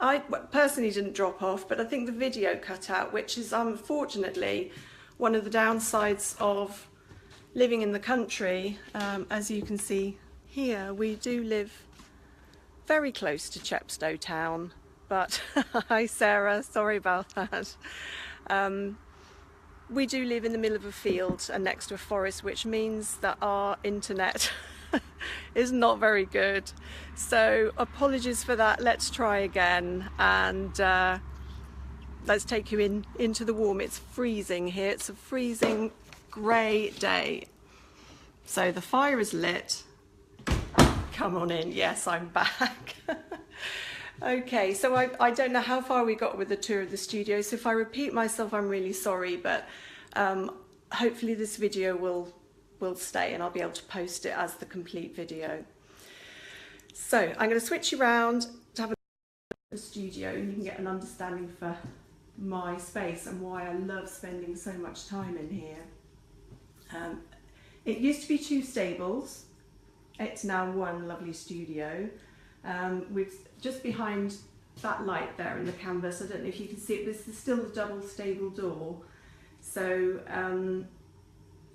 I personally didn't drop off, but I think the video cut out, which is unfortunately one of the downsides of living in the country. As you can see here, we do live very close to Chepstow town, but hi Sarah, sorry about that. We do live in the middle of a field and next to a forest, which means that our internet is not very good. So apologies for that. Let's try again, and let's take you into the warm. It's freezing here. It's a freezing grey day. So the fire is lit. Come on in. Yes, I'm back. Okay, so I don't know how far we got with the tour of the studio, so if I repeat myself, I'm really sorry, but hopefully this video will stay and I'll be able to post it as the complete video. So I'm going to switch you around to have a look at the studio, and you can get an understanding for my space and why I love spending so much time in here. It used to be 2 stables. It's now 1 lovely studio. With just behind that light there in the canvas, I don't know if you can see it, this is still the double stable door. So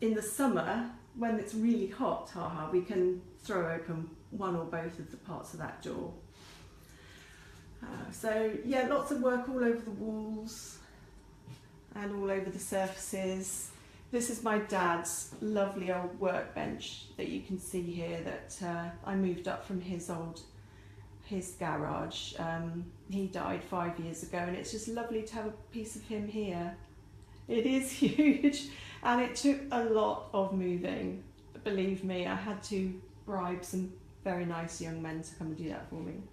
in the summer, when it's really hot, we can throw open one or both of the parts of that door. So yeah, lots of work all over the walls and all over the surfaces. This is my dad's lovely old workbench that you can see here that I moved up from his garage. He died 5 years ago, and it's just lovely to have a piece of him here. It is huge, and it took a lot of moving. Believe me, I had to bribe some very nice young men to come and do that for me.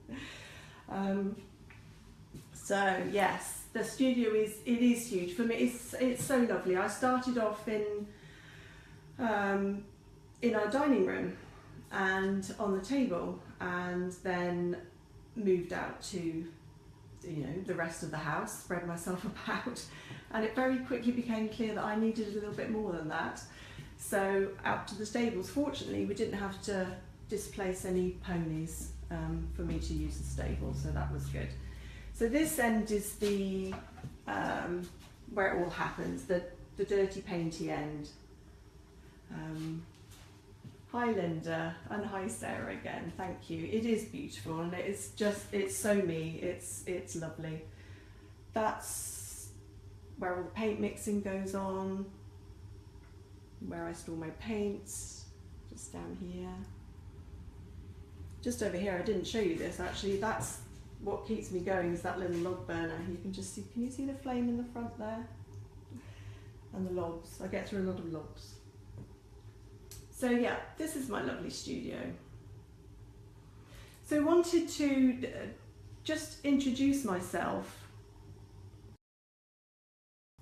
So yes, the studio is huge for me. It's so lovely. I started off in our dining room and on the table, and then moved out to the rest of the house, spread myself about, and it very quickly became clear that I needed a little bit more than that. So out to the stables. Fortunately, we didn't have to displace any ponies for me to use the stable, so that was good. So this end is the where it all happens, the dirty painty end. Hi Linda, and hi Sarah again, thank you. It is beautiful, and it's so me, it's lovely. That's where all the paint mixing goes on, where I store my paints, just down here. Just over here, I didn't show you this actually, that's what keeps me going, is that little log burner. You can just see, can you see the flame in the front there? And the logs, I get through a lot of logs. So yeah, this is my lovely studio. So I wanted to just introduce myself.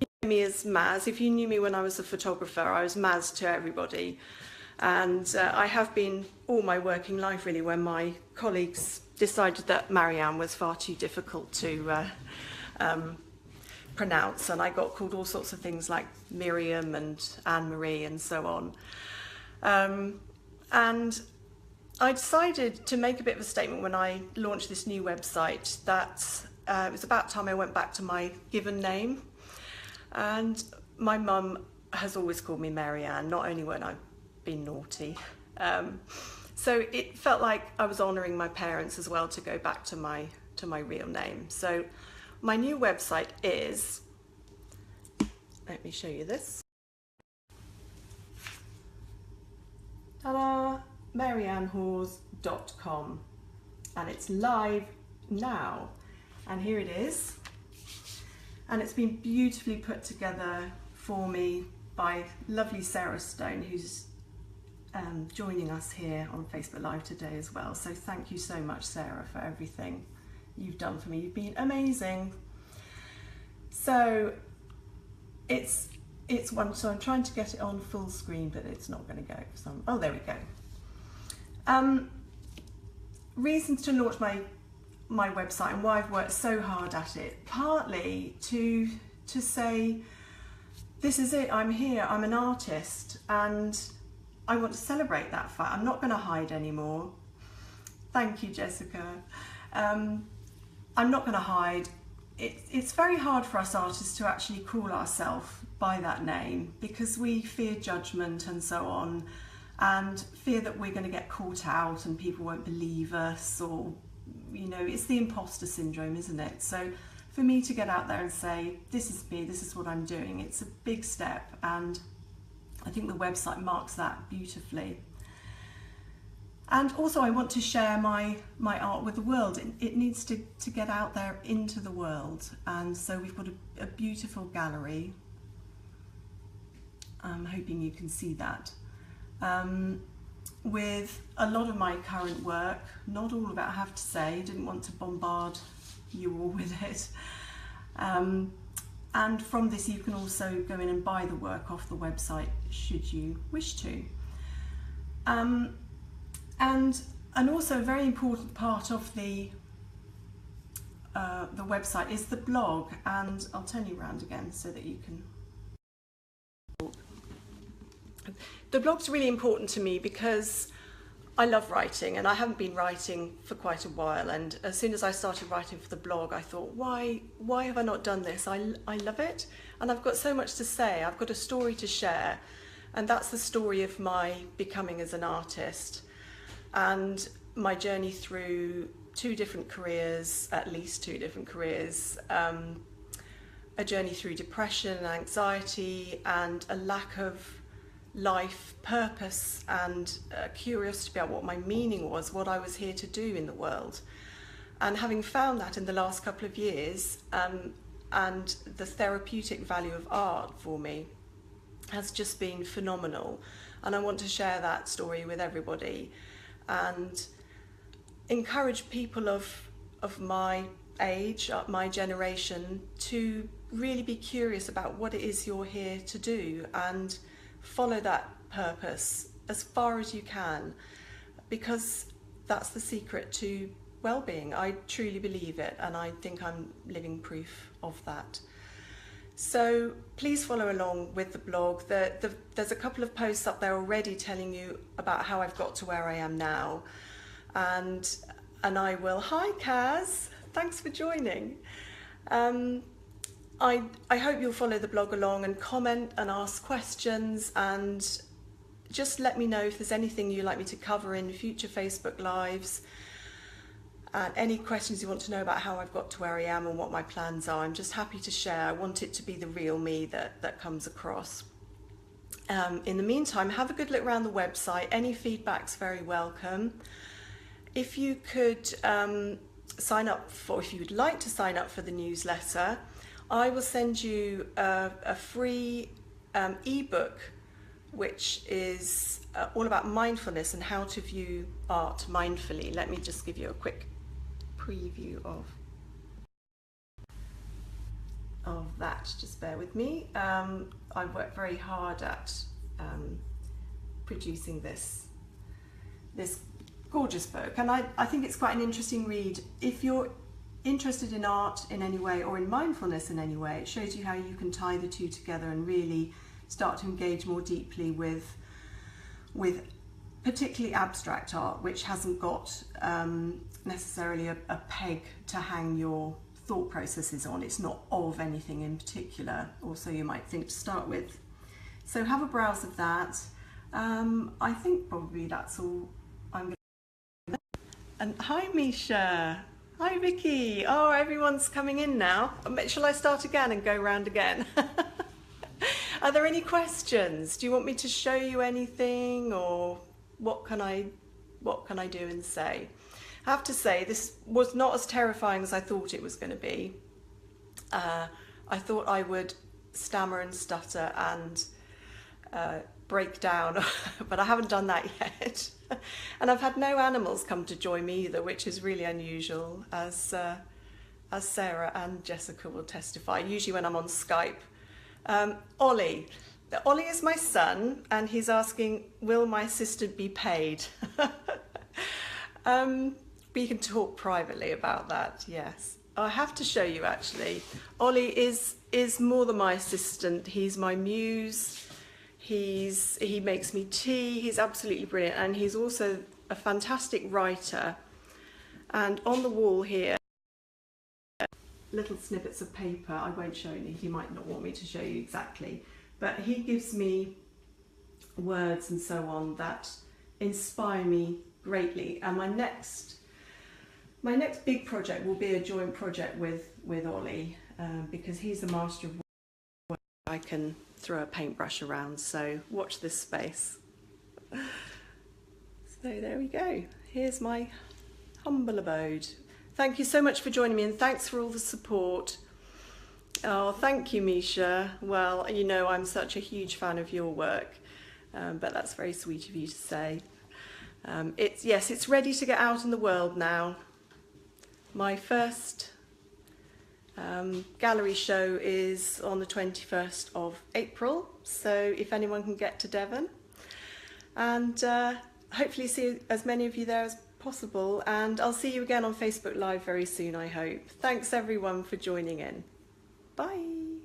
You know me as Maz. If you knew me when I was a photographer, I was Maz to everybody. And I have been all my working life really, when my colleagues decided that Marianne was far too difficult to pronounce, and I got called all sorts of things like Miriam and Anne-Marie and so on. And I decided to make a bit of a statement when I launched this new website that it was about time I went back to my given name. And my mum has always called me Marianne, not only when I've been naughty. So it felt like I was honouring my parents as well to go back to my real name. So my new website is, let me show you this. Ta-da! mariannehawes.com, and it's live now, and here it is, and it's been beautifully put together for me by lovely Sarah Stone, who's joining us here on Facebook Live today as well. So thank you so much, Sarah, for everything you've done for me. You've been amazing. So it's one, so I'm trying to get it on full screen, but it's not going to go. Oh, there we go. Reasons to launch my website and why I've worked so hard at it. Partly to say, this is it, I'm here, I'm an artist, and I want to celebrate that fact. I'm not going to hide anymore. Thank you, Jessica. I'm not going to hide, it's very hard for us artists to actually call ourselves by that name because we fear judgment and so on, and fear that we're going to get caught out and people won't believe us, or, you know, it's the imposter syndrome, isn't it? So for me to get out there and say, this is me, this is what I'm doing, it's a big step, and I think the website marks that beautifully. And also I want to share my art with the world. It needs to get out there into the world, and so we've got a beautiful gallery. I'm hoping you can see that. With a lot of my current work, not all of it I have to say, didn't want to bombard you all with it. And from this you can also go in and buy the work off the website should you wish to. And also a very important part of the website is the blog, and I'll turn you around again so that you can. The blog's really important to me because I love writing, and I haven't been writing for quite a while, and as soon as I started writing for the blog I thought, why have I not done this? I love it, and I've got so much to say, I've got a story to share, and that's the story of my becoming as an artist and my journey through two different careers, at least two different careers, a journey through depression and anxiety and a lack of life purpose and curiosity about what my meaning was, what I was here to do in the world. And having found that in the last couple of years, and the therapeutic value of art for me has just been phenomenal, and I want to share that story with everybody and encourage people of my age, my generation, to really be curious about what it is you're here to do and follow that purpose as far as you can, because that's the secret to well-being. I truly believe it, and I think I'm living proof of that. So please follow along with the blog. There's a couple of posts up there already telling you about how I've got to where I am now, and I will. Hi Kaz, thanks for joining. I hope you'll follow the blog along and comment and ask questions, and just let me know if there's anything you'd like me to cover in future Facebook Lives, and any questions you want to know about how I've got to where I am and what my plans are. I'm just happy to share. I want it to be the real me that comes across. In the meantime, have a good look around the website. Any feedback's very welcome. If you could sign up for, if you would like to sign up for the newsletter, I will send you a free ebook which is all about mindfulness and how to view art mindfully. Let me just give you a quick preview of that. Just bear with me. I worked very hard at producing this gorgeous book, and I think it's quite an interesting read. If you're interested in art in any way or in mindfulness in any way, it shows you how you can tie the two together and really start to engage more deeply with particularly abstract art, which hasn't got necessarily a peg to hang your thought processes on. It's not of anything in particular, or so you might think to start with. So have a browse of that. I think probably that's all I'm going to do. And hi Misha. Hi Vicky. Oh, everyone's coming in now. Shall I start again and go round again? Are there any questions? Do you want me to show you anything, or what can I do and say? I have to say, this was not as terrifying as I thought it was going to be. I thought I would stammer and stutter and break down, but I haven't done that yet. And I've had no animals come to join me either, which is really unusual, as Sarah and Jessica will testify. Usually when I'm on Skype. Ollie is my son, and he's asking, will my assistant be paid? We can talk privately about that, yes. I have to show you actually. Ollie is more than my assistant. He's my muse. He makes me tea. He's absolutely brilliant, and he's also a fantastic writer. And on the wall here little snippets of paper. I won't show you, he might not want me to show you exactly, but he gives me words and so on that inspire me greatly. And my next big project will be a joint project with Ollie, because he's a master of what I can throw a paintbrush around, so watch this space. So there we go, here's my humble abode. Thank you so much for joining me, and thanks for all the support. Oh, thank you, Misha. Well, you know I'm such a huge fan of your work, but that's very sweet of you to say. It's ready to get out in the world now. My first gallery show is on the 21st of April, so if anyone can get to Devon, and hopefully see as many of you there as possible, and I'll see you again on Facebook Live very soon, I hope. Thanks everyone for joining in. Bye.